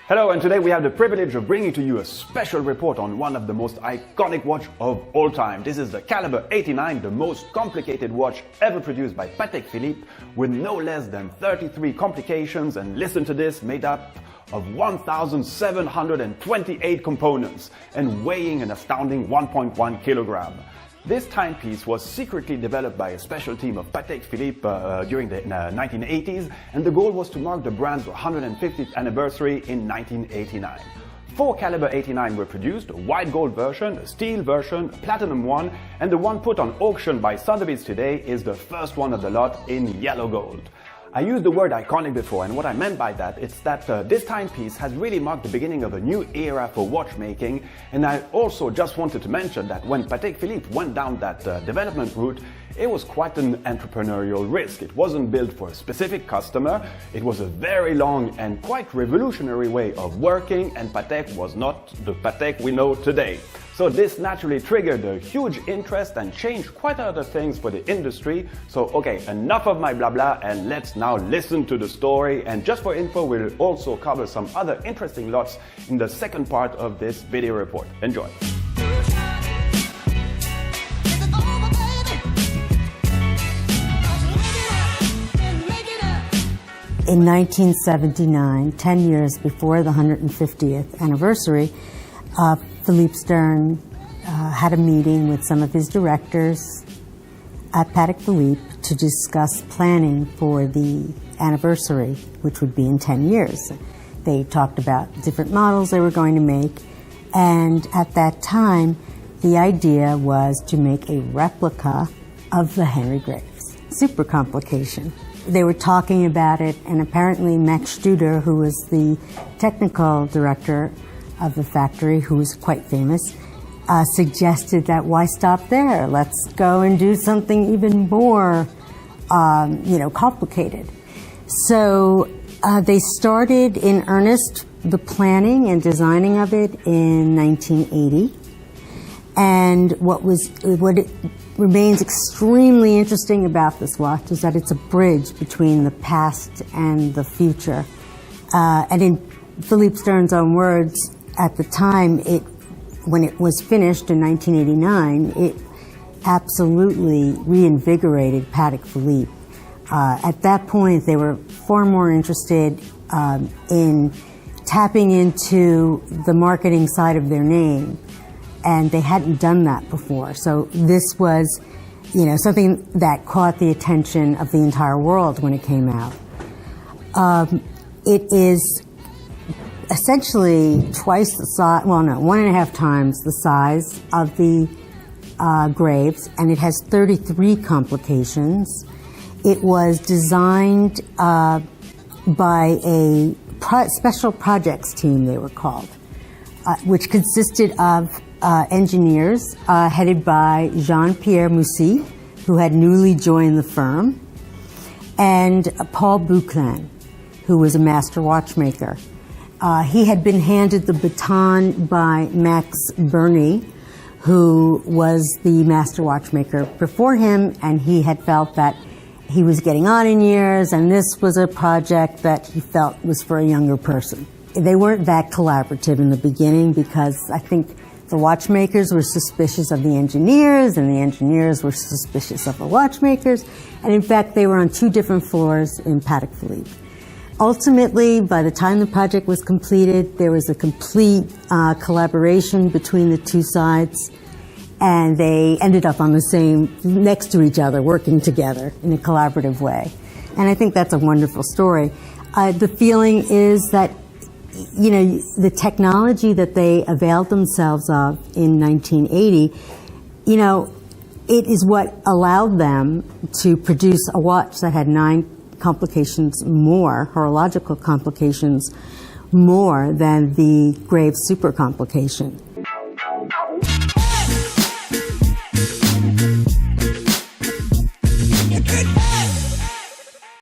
Hello, and today we have the privilege of bringing to you a special report on one of the most iconic watch of all time. This is the Calibre 89, the most complicated watch ever produced by Patek Philippe, with no less than 33 complications, and listen to this, made up of 1,728 components and weighing an astounding 1.1 kilogram. This timepiece was secretly developed by a special team of Patek Philippe during the 1980s, and the goal was to mark the brand's 150th anniversary in 1989. 4 Calibre 89 were produced, a white gold version, a steel version, a platinum one, and the one put on auction by Sotheby today is the first one of the lot in yellow gold. I used the word iconic before, and what I meant by that is that this timepiece has really marked the beginning of a new era for watchmaking, and I also just wanted to mention that when Patek Philippe went down that development route, it was quite an entrepreneurial risk. It wasn't built for a specific customer, it was a very long and quite revolutionary way of working, and Patek was not the Patek we know today. So this naturally triggered a huge interest and changed quite a lot of things for the industry. So okay, enough of my blah blah, and let's now listen to the story. And just for info, we'll also cover some other interesting lots in the second part of this video report. Enjoy. In 1979, 10 years before the 150th anniversary, Philippe Stern had a meeting with some of his directors at Patek Philippe to discuss planning for the anniversary, which would be in 10 years. They talked about different models they were going to make, and at that time, the idea was to make a replica of the Henry Graves. Super complication. They were talking about it, and apparently Max Studer, who was the technical director of the factory, who was quite famous, suggested that why stop there? Let's go and do something even more, complicated. So they started in earnest the planning and designing of it in 1980. And what remains extremely interesting about this watch is that it's a bridge between the past and the future. And in Philippe Stern's own words, at the time, when it was finished in 1989, it absolutely reinvigorated Patek Philippe. At that point, they were far more interested in tapping into the marketing side of their name, and they hadn't done that before. So this was, something that caught the attention of the entire world when it came out. It is essentially twice the size, 1.5 times the size of the Graves, and it has 33 complications. It was designed by a special projects team, they were called, which consisted of engineers headed by Jean-Pierre Moussy, who had newly joined the firm, and Paul Bouclin, who was a master watchmaker. He had been handed the baton by Max Berney, who was the master watchmaker before him, and he had felt that he was getting on in years, and this was a project that he felt was for a younger person. They weren't that collaborative in the beginning because I think the watchmakers were suspicious of the engineers, and the engineers were suspicious of the watchmakers, and in fact, they were on 2 different floors in Patek Philippe. Ultimately, by the time the project was completed, there was a complete collaboration between the 2 sides, and they ended up on the same, next to each other, working together in a collaborative way. And I think that's a wonderful story. The feeling is that, the technology that they availed themselves of in 1980, it is what allowed them to produce a watch that had 9 complications more, horological complications more than the Graves super complication.